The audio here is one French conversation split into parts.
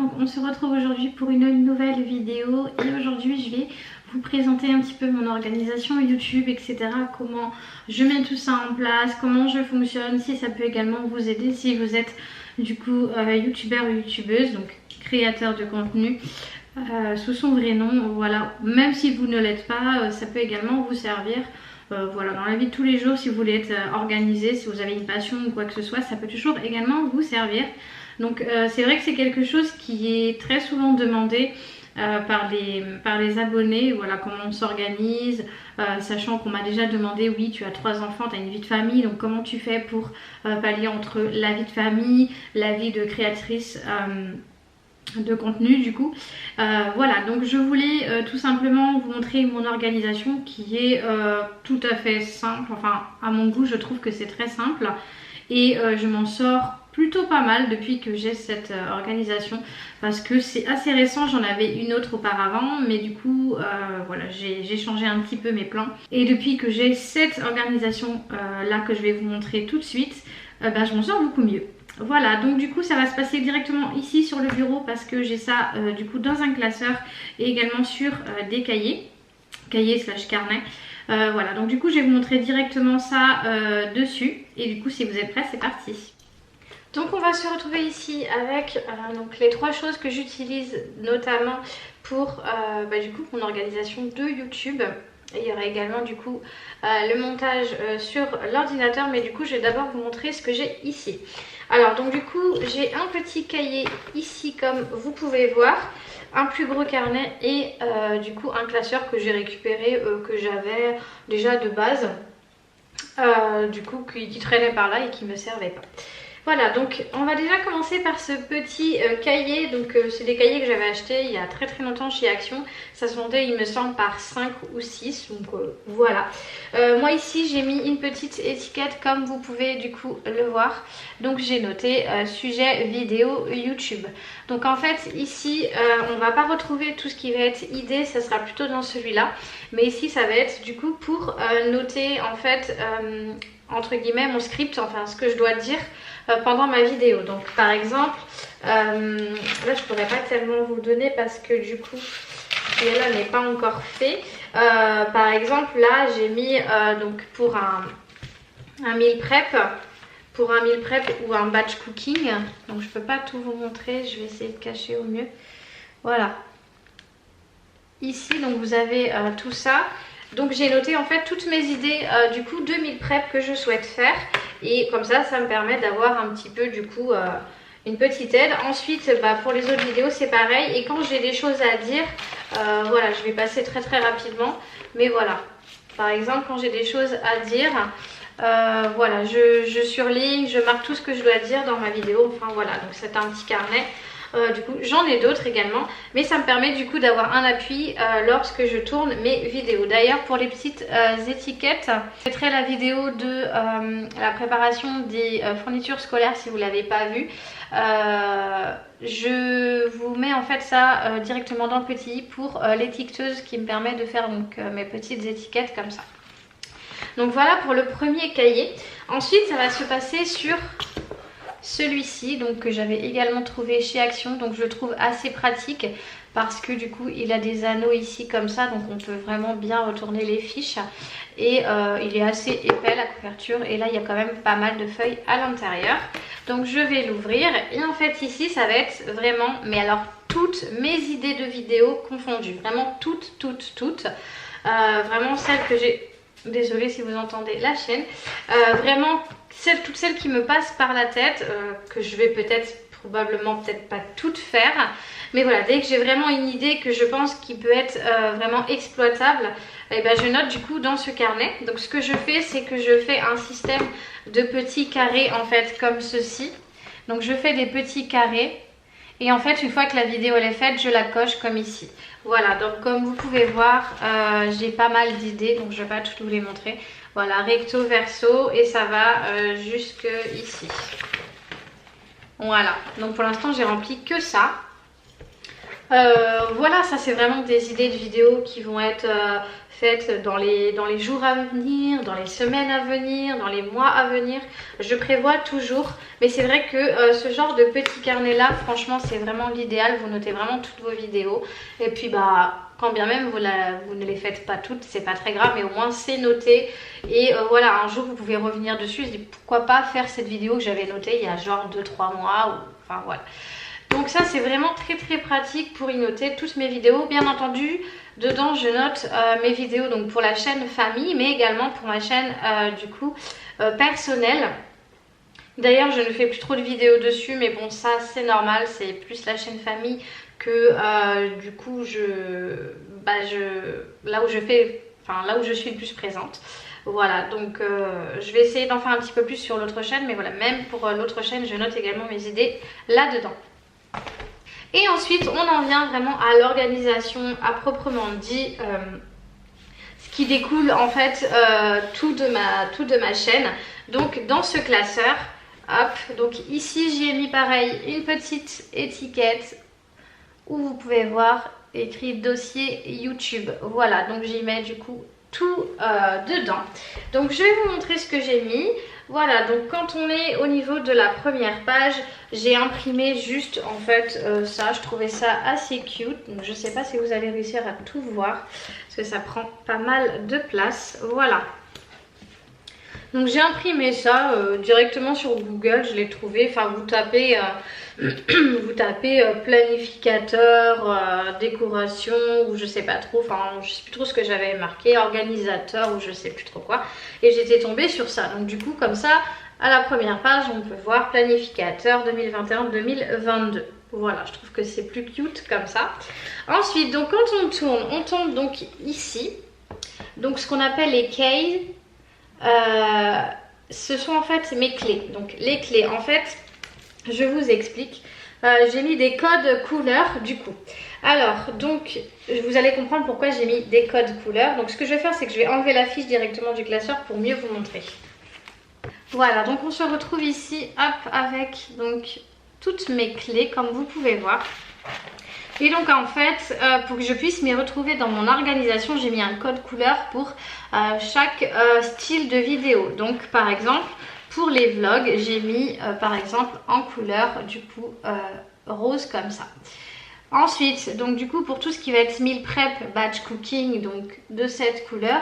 donc on se retrouve aujourd'hui pour une nouvelle vidéo et aujourd'hui je vais vous présenter un petit peu mon organisation YouTube, etc. Comment je mets tout ça en place, comment je fonctionne, si ça peut également vous aider si vous êtes du coup youtubeur ou youtubeuse, donc créateur de contenu sous son vrai nom. Voilà, même si vous ne l'êtes pas, ça peut également vous servir. Voilà, dans la vie de tous les jours, si vous voulez être organisé, si vous avez une passion ou quoi que ce soit, ça peut toujours également vous servir. Donc c'est vrai que c'est quelque chose qui est très souvent demandé par les abonnés. Voilà, comment on s'organise, sachant qu'on m'a déjà demandé, oui, tu as 3 enfants, tu as une vie de famille, donc comment tu fais pour pallier entre la vie de famille, la vie de créatrice de contenu du coup. Voilà, donc je voulais tout simplement vous montrer mon organisation qui est tout à fait simple. Enfin, à mon goût, je trouve que c'est très simple et je m'en sors plutôt pas mal depuis que j'ai cette organisation, parce que c'est assez récent. J'en avais une autre auparavant, mais du coup voilà, j'ai changé un petit peu mes plans et depuis que j'ai cette organisation là que je vais vous montrer tout de suite, je m'en sors beaucoup mieux. Voilà, donc du coup ça va se passer directement ici sur le bureau parce que j'ai ça du coup dans un classeur et également sur des cahiers slash carnet. Voilà, donc du coup je vais vous montrer directement ça dessus et du coup si vous êtes prêts, c'est parti. Donc on va se retrouver ici avec donc les 3 choses que j'utilise notamment pour du coup mon organisation de YouTube. Et il y aura également du coup le montage sur l'ordinateur, mais du coup je vais d'abord vous montrer ce que j'ai ici. Alors donc du coup j'ai un petit cahier ici comme vous pouvez voir, un plus gros carnet et du coup un classeur que j'ai récupéré, que j'avais déjà de base, du coup qui traînait par là et qui me servait pas. Voilà, donc on va déjà commencer par ce petit cahier. Donc c'est des cahiers que j'avais achetés il y a très longtemps chez Action. Ça se vendait il me semble par 5 ou 6, donc voilà. Moi ici j'ai mis une petite étiquette comme vous pouvez du coup le voir. Donc j'ai noté sujet vidéo YouTube. Donc en fait ici on va pas retrouver tout ce qui va être idée, ça sera plutôt dans celui-là. Mais ici ça va être du coup pour noter en fait entre guillemets mon script, enfin ce que je dois dire pendant ma vidéo. Donc par exemple là je pourrais pas tellement vous le donner parce que du coup celui-là n'est pas encore fait. Par exemple là j'ai mis donc pour un meal prep, ou un batch cooking, donc je peux pas tout vous montrer, je vais essayer de cacher au mieux. Voilà, ici donc vous avez tout ça. Donc j'ai noté en fait toutes mes idées du coup de meal prep que je souhaite faire, et comme ça ça me permet d'avoir un petit peu du coup une petite aide. Ensuite pour les autres vidéos c'est pareil, et quand j'ai des choses à dire voilà, je vais passer très rapidement, mais voilà, par exemple quand j'ai des choses à dire voilà, je surligne, je marque tout ce que je dois dire dans ma vidéo. Enfin voilà, donc c'est un petit carnet. Du coup j'en ai d'autres également, mais ça me permet du coup d'avoir un appui lorsque je tourne mes vidéos. D'ailleurs pour les petites étiquettes, je mettrai la vidéo de la préparation des fournitures scolaires si vous ne l'avez pas vue. Je vous mets en fait ça directement dans le petit pour l'étiqueteuse qui me permet de faire donc mes petites étiquettes comme ça. Donc voilà pour le premier cahier. Ensuite ça va se passer sur celui-ci, donc que j'avais également trouvé chez Action. Donc je le trouve assez pratique parce que du coup il a des anneaux ici comme ça, donc on peut vraiment bien retourner les fiches, et il est assez épais la couverture, et là il y a quand même pas mal de feuilles à l'intérieur. Donc je vais l'ouvrir, et en fait ici ça va être vraiment, mais alors toutes mes idées de vidéos confondues, vraiment toutes vraiment celles que j'ai, désolée si vous entendez la chaîne, vraiment toutes celles qui me passent par la tête, que je vais probablement pas toutes faire, mais voilà, dès que j'ai vraiment une idée que je pense qui peut être vraiment exploitable, et je note du coup dans ce carnet. Donc ce que je fais, c'est que je fais un système de petits carrés en fait comme ceci. Donc je fais des petits carrés, et en fait une fois que la vidéo elle est faite, je la coche comme ici. Voilà, donc comme vous pouvez voir, j'ai pas mal d'idées, donc je vais pas toutes vous les montrer. Voilà, recto verso, et ça va jusque ici. Voilà, donc pour l'instant j'ai rempli que ça. Voilà, ça c'est vraiment des idées de vidéos qui vont être faites dans les jours à venir, dans les semaines à venir, dans les mois à venir. Je prévois toujours, mais c'est vrai que ce genre de petit carnet là, franchement c'est vraiment l'idéal. Vous notez vraiment toutes vos vidéos et puis bah quand bien même vous ne les faites pas toutes, c'est pas très grave, mais au moins c'est noté. Et voilà, un jour vous pouvez revenir dessus, je dis pourquoi pas faire cette vidéo que j'avais notée il y a genre 2-3 mois, ou enfin voilà. Donc ça c'est vraiment très pratique pour y noter toutes mes vidéos. Bien entendu, dedans je note mes vidéos donc pour la chaîne famille, mais également pour ma chaîne du coup personnelle. D'ailleurs je ne fais plus trop de vidéos dessus, mais bon ça c'est normal, c'est plus la chaîne famille que du coup là où je suis le plus présente. Voilà, donc je vais essayer d'en faire un petit peu plus sur l'autre chaîne, mais voilà, même pour l'autre chaîne je note également mes idées là-dedans. Et ensuite on en vient vraiment à l'organisation à proprement dit, ce qui découle en fait tout de ma chaîne. Donc dans ce classeur, hop, donc ici j'ai mis pareil une petite étiquette où vous pouvez voir écrit dossier YouTube. Voilà, donc j'y mets du coup tout dedans. Donc je vais vous montrer ce que j'ai mis. Voilà, donc quand on est au niveau de la première page, j'ai imprimé juste en fait ça, je trouvais ça assez cute. Donc je sais pas si vous allez réussir à tout voir parce que ça prend pas mal de place. Voilà. Donc j'ai imprimé ça directement sur Google, je l'ai trouvé. Enfin vous tapez planificateur, décoration ou je sais pas trop, enfin je sais plus trop ce que j'avais marqué, organisateur ou je sais plus trop quoi. Et j'étais tombée sur ça. Donc du coup comme ça, à la première page on peut voir planificateur 2021-2022. Voilà, je trouve que c'est plus cute comme ça. Ensuite, donc quand on tourne, on tombe donc ici. Donc ce qu'on appelle les keys. Ce sont en fait mes clés. Donc les clés, en fait, je vous explique. J'ai mis des codes couleurs du coup. Alors, donc, vous allez comprendre pourquoi j'ai mis des codes couleurs. Donc, ce que je vais faire, c'est que je vais enlever la fiche directement du classeur pour mieux vous montrer. Voilà, donc on se retrouve ici, hop, avec donc toutes mes clés, comme vous pouvez voir. Et donc en fait, pour que je puisse m'y retrouver dans mon organisation, j'ai mis un code couleur pour chaque style de vidéo. Donc par exemple, pour les vlogs, j'ai mis par exemple en couleur du coup rose comme ça. Ensuite, donc du coup pour tout ce qui va être meal prep, batch cooking, donc de cette couleur.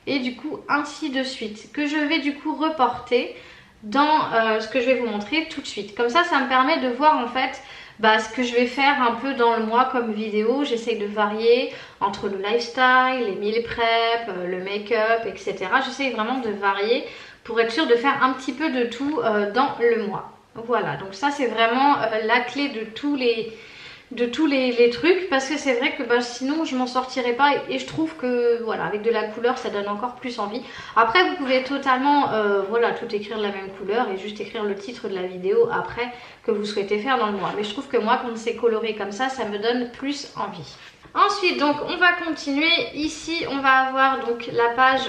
Et du coup ainsi de suite, que je vais du coup reporter dans ce que je vais vous montrer tout de suite. Comme ça, ça me permet de voir en fait ce que je vais faire un peu dans le mois comme vidéo. J'essaye de varier entre le lifestyle, les meal prep, le make-up, etc. J'essaye vraiment de varier pour être sûre de faire un petit peu de tout dans le mois. Voilà, donc ça c'est vraiment la clé de tous les trucs, parce que c'est vrai que sinon je m'en sortirais pas et je trouve que voilà, avec de la couleur ça donne encore plus envie. Après vous pouvez totalement voilà, tout écrire de la même couleur et juste écrire le titre de la vidéo après que vous souhaitez faire dans le mois, mais je trouve que moi quand c'est coloré comme ça, ça me donne plus envie. Ensuite donc on va continuer. Ici on va avoir donc la page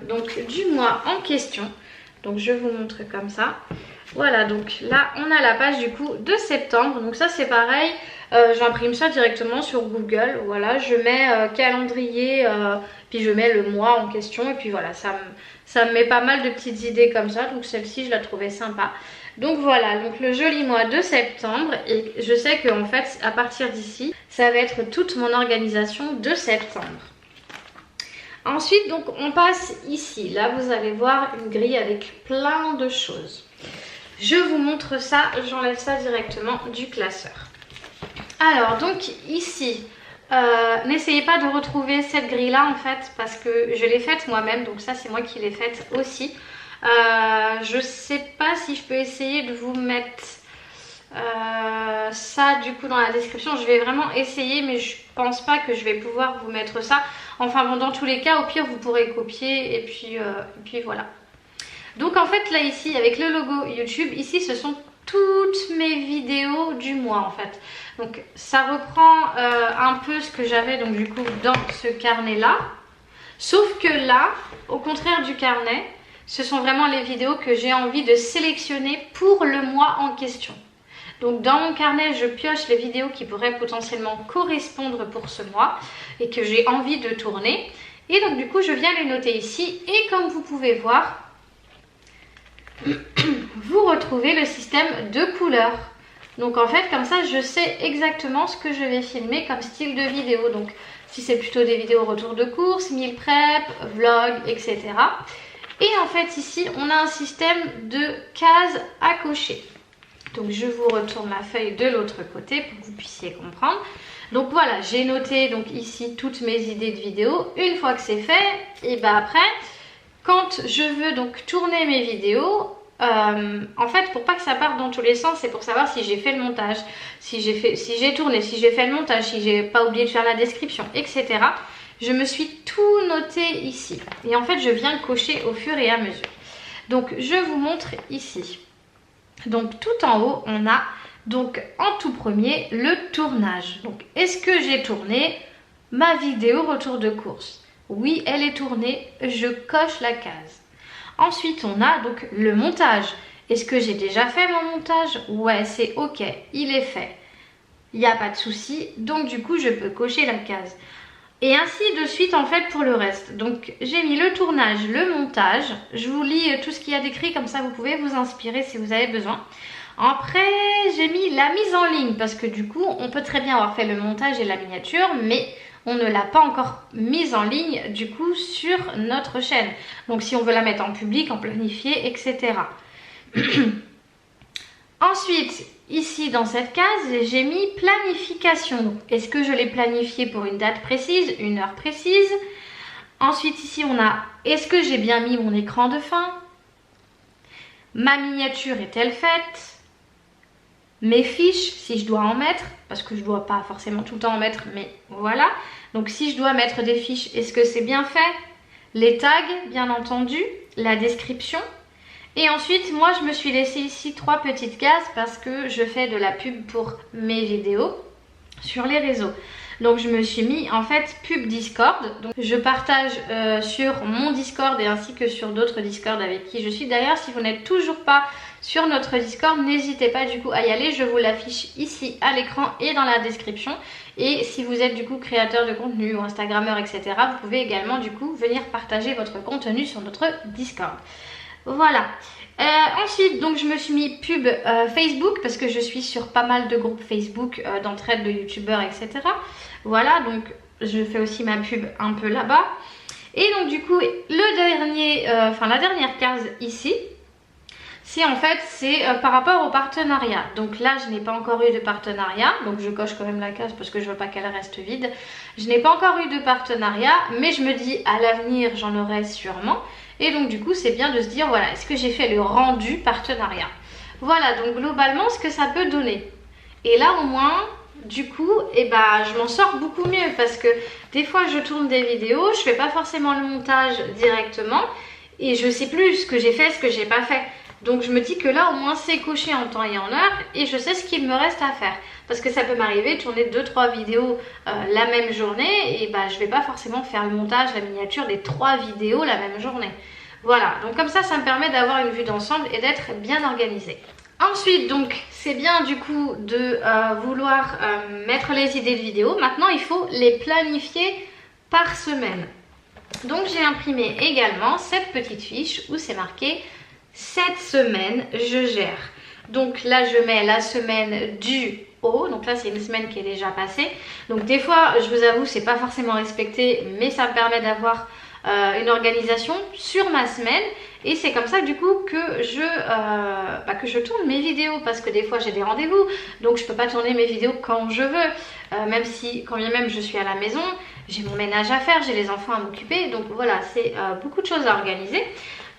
donc du mois en question. Donc je vous montre comme ça. Voilà, donc là on a la page du coup de septembre. Donc ça c'est pareil, j'imprime ça directement sur Google. Voilà, je mets calendrier, puis je mets le mois en question. Et puis voilà, ça me met pas mal de petites idées comme ça. Donc celle-ci je la trouvais sympa. Donc voilà, donc le joli mois de septembre. Et je sais qu'en fait à partir d'ici, ça va être toute mon organisation de septembre. Ensuite donc on passe ici. Là vous allez voir une grille avec plein de choses. Je vous montre ça, j'enlève ça directement du classeur. Alors donc ici, n'essayez pas de retrouver cette grille là en fait, parce que je l'ai faite moi-même, donc ça c'est moi qui l'ai faite aussi. Je sais pas si je peux essayer de vous mettre ça du coup dans la description. Je vais vraiment essayer, mais je pense pas que je vais pouvoir vous mettre ça. Enfin bon, dans tous les cas, au pire vous pourrez copier et puis voilà. Donc en fait là ici avec le logo YouTube, ici ce sont toutes mes vidéos du mois en fait. Donc ça reprend un peu ce que j'avais donc du coup dans ce carnet là. Sauf que là, au contraire du carnet, ce sont vraiment les vidéos que j'ai envie de sélectionner pour le mois en question. Donc dans mon carnet, je pioche les vidéos qui pourraient potentiellement correspondre pour ce mois et que j'ai envie de tourner. Et donc du coup, je viens les noter ici. Et comme vous pouvez voir, vous retrouvez le système de couleurs. Donc en fait, comme ça, je sais exactement ce que je vais filmer comme style de vidéo. Donc si c'est plutôt des vidéos retour de course, meal prep, vlog, etc. Et en fait, ici, on a un système de cases à cocher. Donc je vous retourne la feuille de l'autre côté pour que vous puissiez comprendre. Donc voilà, j'ai noté donc ici toutes mes idées de vidéos. Une fois que c'est fait, et ben après, quand je veux donc tourner mes vidéos, en fait pour pas que ça parte dans tous les sens, c'est pour savoir si j'ai fait le montage, si j'ai tourné, si j'ai fait le montage, si j'ai pas oublié de faire la description, etc. Je me suis tout noté ici. Et en fait, je viens cocher au fur et à mesure. Donc je vous montre ici. Donc tout en haut, on a donc en tout premier le tournage. Donc est-ce que j'ai tourné ma vidéo retour de course? Oui, elle est tournée, je coche la case. Ensuite, on a donc le montage. Est-ce que j'ai déjà fait mon montage? Ouais, c'est ok, il est fait. Il n'y a pas de souci, donc du coup, je peux cocher la case. Et ainsi de suite en fait pour le reste. Donc j'ai mis le tournage, le montage. Je vous lis tout ce qu'il y a d'écrit, comme ça vous pouvez vous inspirer si vous avez besoin. Après j'ai mis la mise en ligne parce que du coup on peut très bien avoir fait le montage et la miniature, mais on ne l'a pas encore mise en ligne du coup sur notre chaîne. Donc si on veut la mettre en public, en planifié, etc. Ensuite, ici dans cette case, j'ai mis planification. Est-ce que je l'ai planifié pour une date précise, une heure précise? Ensuite, ici, on a est-ce que j'ai bien mis mon écran de fin? Ma miniature est-elle faite? Mes fiches, si je dois en mettre, parce que je ne dois pas forcément tout le temps en mettre, mais voilà. Donc si je dois mettre des fiches, est-ce que c'est bien fait? Les tags, bien entendu, la description. Et ensuite, moi, je me suis laissé ici 3 petites cases parce que je fais de la pub pour mes vidéos sur les réseaux. Donc, je me suis mis en fait pub Discord. Donc, je partage sur mon Discord et ainsi que sur d'autres Discord avec qui je suis. D'ailleurs, si vous n'êtes toujours pas sur notre Discord, n'hésitez pas du coup à y aller. Je vous l'affiche ici à l'écran et dans la description. Et si vous êtes du coup créateur de contenu ou Instagrammeur, etc., vous pouvez également du coup venir partager votre contenu sur notre Discord. Voilà. Ensuite, donc je me suis mis pub Facebook parce que je suis sur pas mal de groupes Facebook d'entraide de youtubeurs, etc. Voilà, donc je fais aussi ma pub un peu là-bas. Et donc du coup, la dernière case ici, c'est en fait par rapport au partenariat. Donc là, je n'ai pas encore eu de partenariat, donc je coche quand même la case parce que je veux pas qu'elle reste vide. Je n'ai pas encore eu de partenariat, mais je me dis à l'avenir, j'en aurai sûrement. Et donc du coup, c'est bien de se dire, voilà, est-ce que j'ai fait le rendu partenariat? Voilà, donc globalement, ce que ça peut donner. Et là, au moins, du coup, je m'en sors beaucoup mieux parce que des fois, je tourne des vidéos, je fais pas forcément le montage directement et je sais plus ce que j'ai fait, ce que j'ai pas fait. Donc je me dis que là au moins c'est coché en temps et en heure et je sais ce qu'il me reste à faire. Parce que ça peut m'arriver de tourner 2-3 vidéos la même journée et je vais pas forcément faire le montage, la miniature des 3 vidéos la même journée. Voilà, donc comme ça me permet d'avoir une vue d'ensemble et d'être bien organisée. Ensuite donc c'est bien du coup de vouloir mettre les idées de vidéos. Maintenant il faut les planifier par semaine. Donc j'ai imprimé également cette petite fiche où c'est marqué cette semaine je gère. Donc là je mets la semaine du au, donc là c'est une semaine qui est déjà passée. Donc des fois je vous avoue c'est pas forcément respecté, mais ça me permet d'avoir une organisation sur ma semaine. Et c'est comme ça du coup que je tourne mes vidéos, parce que des fois j'ai des rendez-vous, donc je peux pas tourner mes vidéos quand je veux, même si quand bien même je suis à la maison, j'ai mon ménage à faire, j'ai les enfants à m'occuper, donc voilà, c'est beaucoup de choses à organiser.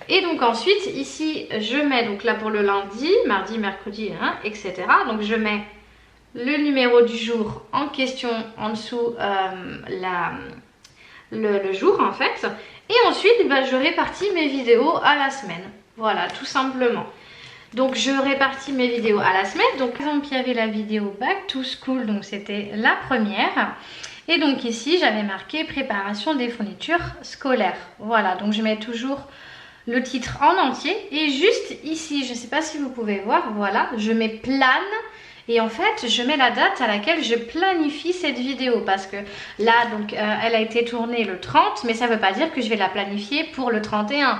Et donc ensuite ici je mets, donc là pour le lundi, mardi, mercredi, etc. Donc je mets le numéro du jour en question en dessous le jour en fait. Et ensuite je répartis mes vidéos à la semaine. Voilà, tout simplement. Donc je répartis mes vidéos à la semaine. Donc par exemple il y avait la vidéo Back to School, donc c'était la première. Et donc ici j'avais marqué préparation des fournitures scolaires. Voilà, donc je mets toujours le titre en entier. Et juste ici, je ne sais pas si vous pouvez voir, voilà, je mets plane. Et en fait, je mets la date à laquelle je planifie cette vidéo parce que là, donc, elle a été tournée le 30, mais ça ne veut pas dire que je vais la planifier pour le 31,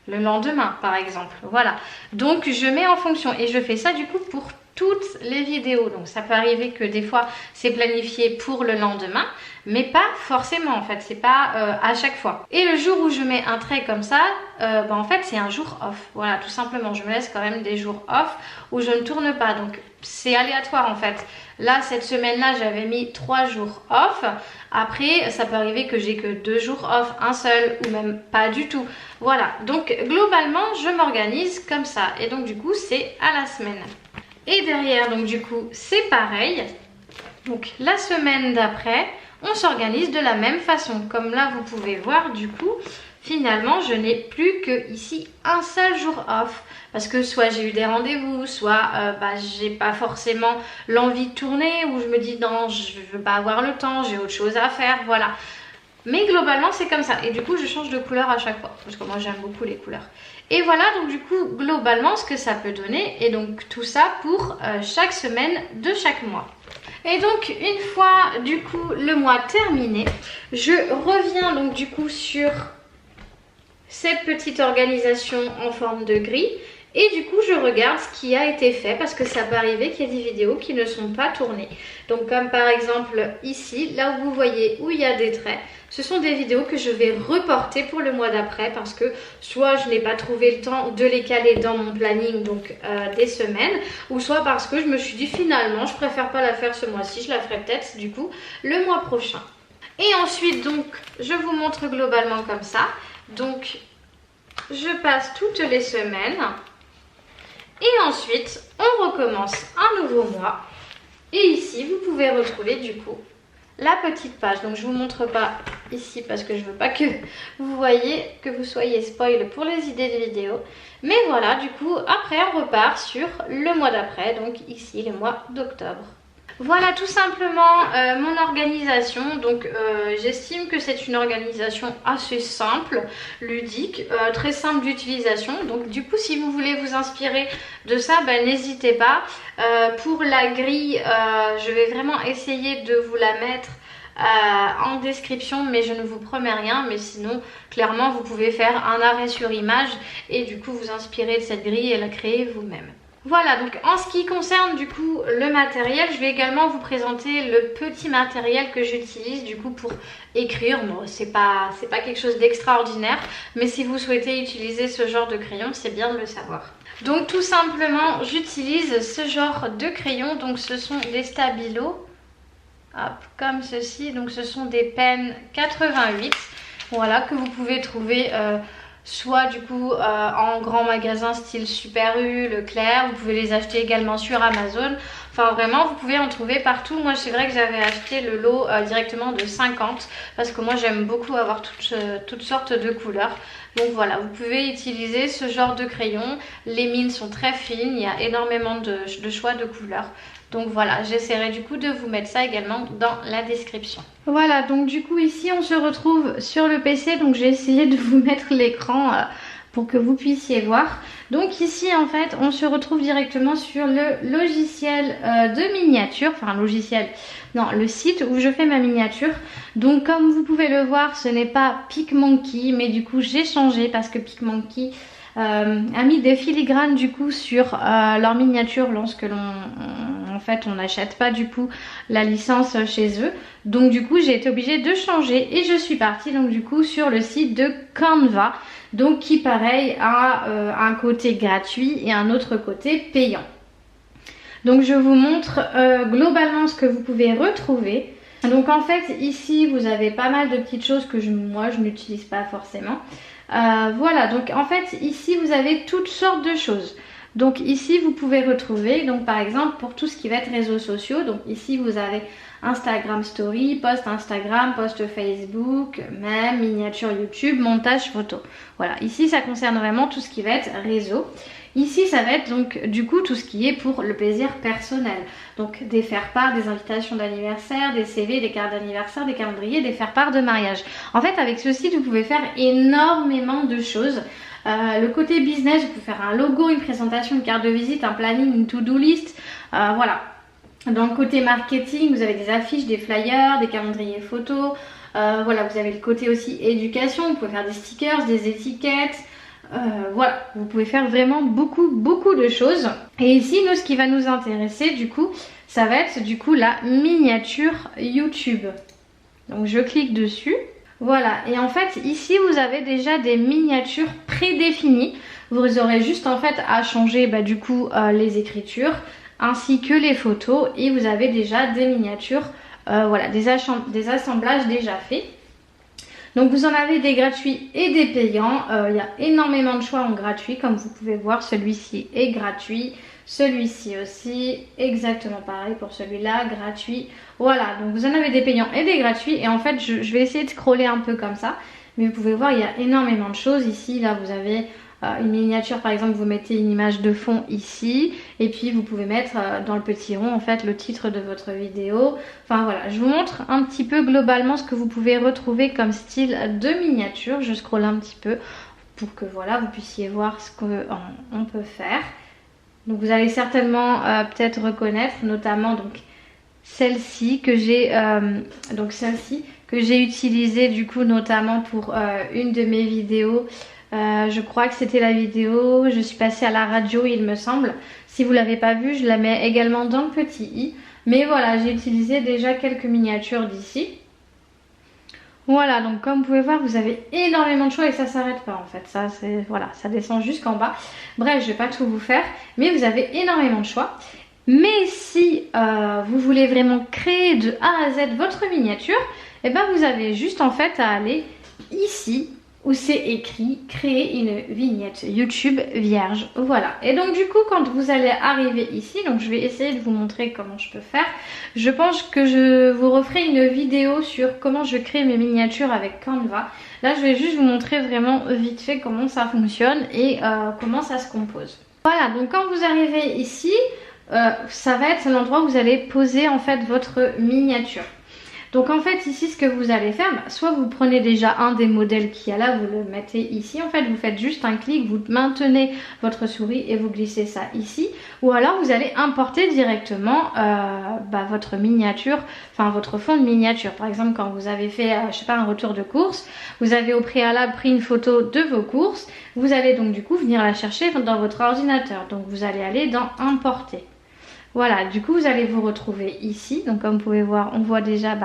le lendemain par exemple. Voilà, donc je mets en fonction et je fais ça du coup pour toutes les vidéos. Donc ça peut arriver que des fois c'est planifié pour le lendemain, mais pas forcément en fait, c'est pas à chaque fois. Et le jour où je mets un trait comme ça, en fait c'est un jour off. Voilà, tout simplement, je me laisse quand même des jours off où je ne tourne pas. Donc c'est aléatoire en fait. Là, cette semaine-là, j'avais mis 3 jours off. Après, ça peut arriver que j'ai que 2 jours off, un seul ou même pas du tout. Voilà, donc globalement, je m'organise comme ça. Et donc du coup, c'est à la semaine. Et derrière, donc du coup, c'est pareil. Donc la semaine d'après, on s'organise de la même façon. Comme là, vous pouvez voir, du coup, finalement, je n'ai plus que ici un seul jour off. Parce que soit j'ai eu des rendez-vous, soit j'ai pas forcément l'envie de tourner, ou je me dis non, je veux pas avoir le temps, j'ai autre chose à faire, voilà. Mais globalement, c'est comme ça. Et du coup, je change de couleur à chaque fois. Parce que moi, j'aime beaucoup les couleurs. Et voilà, donc du coup, globalement, ce que ça peut donner. Et donc, tout ça pour chaque semaine de chaque mois. Et donc, une fois, du coup, le mois terminé, je reviens donc du coup sur cette petite organisation en forme de grille. Et du coup, je regarde ce qui a été fait parce que ça peut arriver qu'il y ait des vidéos qui ne sont pas tournées. Donc comme par exemple ici, là où vous voyez où il y a des traits, ce sont des vidéos que je vais reporter pour le mois d'après parce que soit je n'ai pas trouvé le temps de les caler dans mon planning, donc des semaines, ou soit parce que je me suis dit finalement, je préfère pas la faire ce mois-ci, je la ferai peut-être du coup le mois prochain. Et ensuite, donc, je vous montre globalement comme ça. Donc, je passe toutes les semaines. Et ensuite, on recommence un nouveau mois. Et ici, vous pouvez retrouver du coup la petite page. Donc, je ne vous montre pas ici parce que je ne veux pas que vous voyez, que vous soyez spoil pour les idées de vidéo. Mais voilà, du coup, après, on repart sur le mois d'après. Donc ici, le mois d'octobre. Voilà tout simplement mon organisation. Donc j'estime que c'est une organisation assez simple, ludique, très simple d'utilisation. Donc du coup, si vous voulez vous inspirer de ça, n'hésitez pas. Pour la grille, je vais vraiment essayer de vous la mettre en description, mais je ne vous promets rien. Mais sinon, clairement, vous pouvez faire un arrêt sur image et du coup vous inspirer de cette grille et la créer vous-même. Voilà, donc en ce qui concerne du coup le matériel, je vais également vous présenter le petit matériel que j'utilise du coup pour écrire. Bon, c'est pas quelque chose d'extraordinaire, mais si vous souhaitez utiliser ce genre de crayon, c'est bien de le savoir. Donc tout simplement, j'utilise ce genre de crayon. Donc ce sont des stabilos, hop, comme ceci. Donc ce sont des pennes 88, voilà, que vous pouvez trouver soit du coup en grand magasin style Super U, Leclerc. Vous pouvez les acheter également sur Amazon. Enfin vraiment, vous pouvez en trouver partout. Moi c'est vrai que j'avais acheté le lot directement de 50 parce que moi j'aime beaucoup avoir toutes sortes de couleurs. Donc voilà, vous pouvez utiliser ce genre de crayon. Les mines sont très fines, il y a énormément de choix de couleurs. Donc voilà, j'essaierai du coup de vous mettre ça également dans la description. Voilà, donc du coup ici on se retrouve sur le PC. Donc j'ai essayé de vous mettre l'écran pour que vous puissiez voir. Donc ici en fait on se retrouve directement sur le logiciel de miniature. Enfin logiciel, non, le site où je fais ma miniature. Donc comme vous pouvez le voir, ce n'est pas PicMonkey, mais du coup j'ai changé parce que PicMonkey a mis des filigranes du coup sur leur miniature lorsque on n'achète pas du coup la licence chez eux. Donc du coup j'ai été obligée de changer et je suis partie donc du coup sur le site de Canva, donc qui pareil a un côté gratuit et un autre côté payant. Donc je vous montre globalement ce que vous pouvez retrouver. Donc en fait ici vous avez pas mal de petites choses que moi je n'utilise pas forcément. Voilà, donc en fait ici vous avez toutes sortes de choses. Donc ici vous pouvez retrouver, donc par exemple pour tout ce qui va être réseaux sociaux, donc ici vous avez Instagram Story, post Instagram, post Facebook, même miniature YouTube, montage photo. Voilà, ici ça concerne vraiment tout ce qui va être réseau. Ici ça va être donc du coup tout ce qui est pour le plaisir personnel. Donc des faire-part, des invitations d'anniversaire, des CV, des cartes d'anniversaire, des calendriers, des faire-part de mariage. En fait avec ce site vous pouvez faire énormément de choses. Le côté business, vous pouvez faire un logo, une présentation, une carte de visite, un planning, une to-do list, voilà. Dans le côté marketing, vous avez des affiches, des flyers, des calendriers photos. Voilà, vous avez le côté aussi éducation. Vous pouvez faire des stickers, des étiquettes. Voilà, vous pouvez faire vraiment beaucoup de choses. Et ici, nous, ce qui va nous intéresser, du coup, ça va être du coup la miniature YouTube. Donc je clique dessus. Voilà, et en fait ici vous avez déjà des miniatures prédéfinies. Vous aurez juste en fait à changer du coup les écritures ainsi que les photos, et vous avez déjà des miniatures, voilà, des assemblages déjà faits. Donc vous en avez des gratuits et des payants. Il y a énormément de choix en gratuit, comme vous pouvez voir. Celui-ci est gratuit, celui-ci aussi, exactement pareil pour celui-là, gratuit. Voilà, donc vous en avez des payants et des gratuits. Et en fait je vais essayer de scroller un peu comme ça, mais vous pouvez voir il y a énormément de choses. Ici là vous avez une miniature, par exemple vous mettez une image de fond ici, et puis vous pouvez mettre dans le petit rond en fait le titre de votre vidéo. Enfin voilà, je vous montre un petit peu globalement ce que vous pouvez retrouver comme style de miniature. Je scrolle un petit peu pour que voilà vous puissiez voir ce qu'on peut faire. Donc vous allez certainement peut-être reconnaître notamment donc celle-ci que j'ai utilisée du coup notamment pour une de mes vidéos. Je crois que c'était la vidéo je suis passée à la radio, il me semble. Si vous ne l'avez pas vue, je la mets également dans le petit i. Mais voilà, j'ai utilisé déjà quelques miniatures d'ici. Voilà, donc comme vous pouvez voir, vous avez énormément de choix et ça s'arrête pas en fait. Ça, c'est voilà, ça descend jusqu'en bas. Bref, je vais pas tout vous faire, mais vous avez énormément de choix. Mais si vous voulez vraiment créer de A à Z votre miniature, et ben vous avez juste en fait à aller ici où c'est écrit créer une vignette YouTube vierge. Voilà, et donc du coup quand vous allez arriver ici, donc je vais essayer de vous montrer comment je peux faire. Je pense que je vous referai une vidéo sur comment je crée mes miniatures avec Canva. Là je vais juste vous montrer vraiment vite fait comment ça fonctionne et comment ça se compose. Voilà, donc quand vous arrivez ici, ça va être l'endroit où vous allez poser en fait votre miniature. Donc en fait ici ce que vous allez faire, soit vous prenez déjà un des modèles qu'il y a là, vous le mettez ici, en fait vous faites juste un clic, vous maintenez votre souris et vous glissez ça ici, ou alors vous allez importer directement votre miniature, enfin votre fond de miniature. Par exemple quand vous avez fait je sais pas un retour de course, vous avez au préalable pris une photo de vos courses, vous allez donc du coup venir la chercher dans votre ordinateur, donc vous allez aller dans importer. Voilà, du coup vous allez vous retrouver ici. Donc comme vous pouvez voir, on voit déjà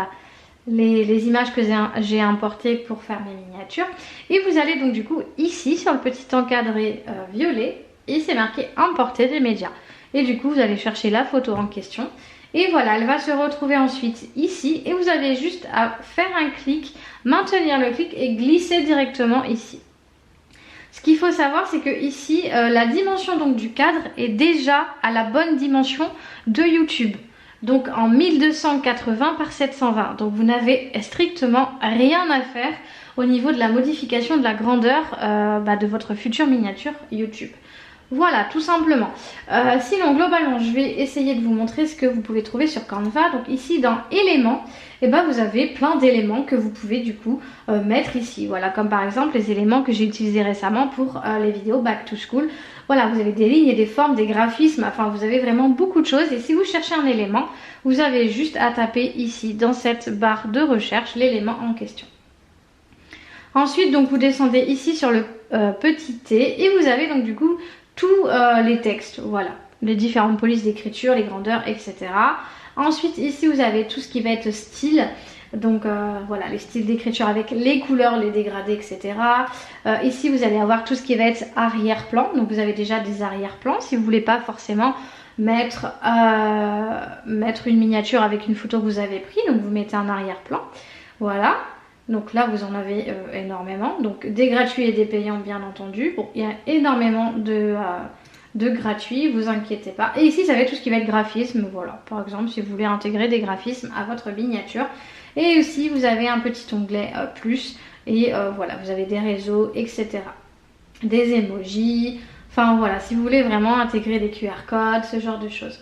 les images que j'ai importées pour faire mes miniatures. Et vous allez donc du coup ici sur le petit encadré violet, et c'est marqué importer des médias. Et du coup vous allez chercher la photo en question. Et voilà, elle va se retrouver ensuite ici. Et vous avez juste à faire un clic, maintenir le clic et glisser directement ici. Ce qu'il faut savoir, c'est que ici, la dimension donc du cadre est déjà à la bonne dimension de YouTube. Donc en 1280 par 720. Donc vous n'avez strictement rien à faire au niveau de la modification de la grandeur de votre future miniature YouTube. Voilà, tout simplement. Sinon, globalement, je vais essayer de vous montrer ce que vous pouvez trouver sur Canva. Donc ici, dans éléments, vous avez plein d'éléments que vous pouvez du coup mettre ici. Voilà, comme par exemple les éléments que j'ai utilisés récemment pour les vidéos Back to School. Voilà, vous avez des lignes et des formes, des graphismes, enfin vous avez vraiment beaucoup de choses. Et si vous cherchez un élément, vous avez juste à taper ici, dans cette barre de recherche, l'élément en question. Ensuite, donc vous descendez ici sur le petit T et vous avez donc du coup tous les textes, voilà, les différentes polices d'écriture, les grandeurs, etc. Ensuite ici vous avez tout ce qui va être style, donc voilà les styles d'écriture avec les couleurs, les dégradés, etc. Ici vous allez avoir tout ce qui va être arrière-plan, donc vous avez déjà des arrière-plans si vous voulez pas forcément mettre une miniature avec une photo que vous avez prise, donc vous mettez un arrière-plan, voilà. Donc là vous en avez énormément, donc des gratuits et des payants bien entendu. Bon, il y a énormément de gratuits, vous inquiétez pas. Et ici ça va être tout ce qui va être graphisme, voilà. Par exemple si vous voulez intégrer des graphismes à votre miniature. Et aussi vous avez un petit onglet plus et voilà, vous avez des réseaux, etc. Des emojis, enfin voilà, si vous voulez vraiment intégrer des QR codes, ce genre de choses.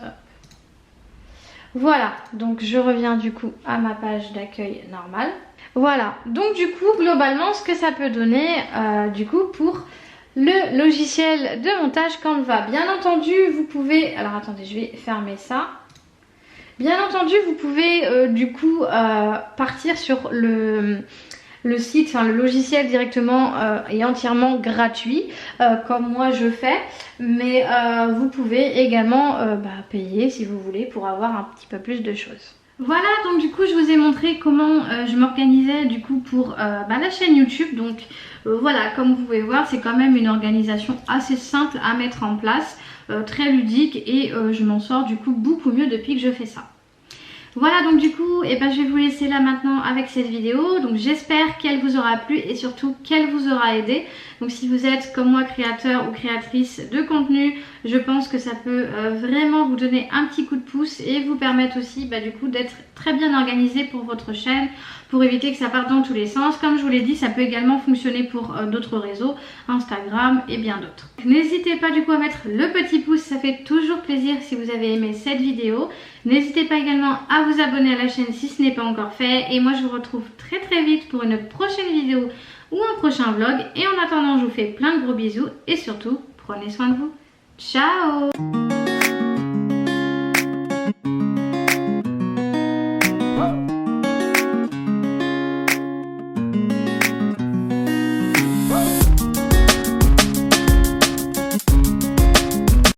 Voilà, donc je reviens du coup à ma page d'accueil normale. Voilà, donc du coup globalement ce que ça peut donner du coup pour le logiciel de montage Canva. Bien entendu vous pouvez, alors attendez je vais fermer ça. Bien entendu, vous pouvez du coup partir sur le site, enfin le logiciel directement est entièrement gratuit comme moi je fais, mais vous pouvez également payer si vous voulez pour avoir un petit peu plus de choses. Voilà, donc du coup je vous ai montré comment je m'organisais du coup pour la chaîne YouTube. Donc voilà, comme vous pouvez voir, c'est quand même une organisation assez simple à mettre en place, très ludique, et je m'en sors du coup beaucoup mieux depuis que je fais ça. Voilà, donc du coup, je vais vous laisser là maintenant avec cette vidéo. Donc j'espère qu'elle vous aura plu et surtout qu'elle vous aura aidé. Donc si vous êtes comme moi créateur ou créatrice de contenu, je pense que ça peut vraiment vous donner un petit coup de pouce et vous permettre aussi du coup d'être très bien organisé pour votre chaîne, pour éviter que ça parte dans tous les sens. Comme je vous l'ai dit, ça peut également fonctionner pour d'autres réseaux, Instagram et bien d'autres. N'hésitez pas du coup à mettre le petit pouce, ça fait toujours plaisir si vous avez aimé cette vidéo. N'hésitez pas également à vous abonner à la chaîne si ce n'est pas encore fait. Et moi je vous retrouve très vite pour une prochaine vidéo ou un prochain vlog. Et en attendant, je vous fais plein de gros bisous et surtout, prenez soin de vous. Ciao!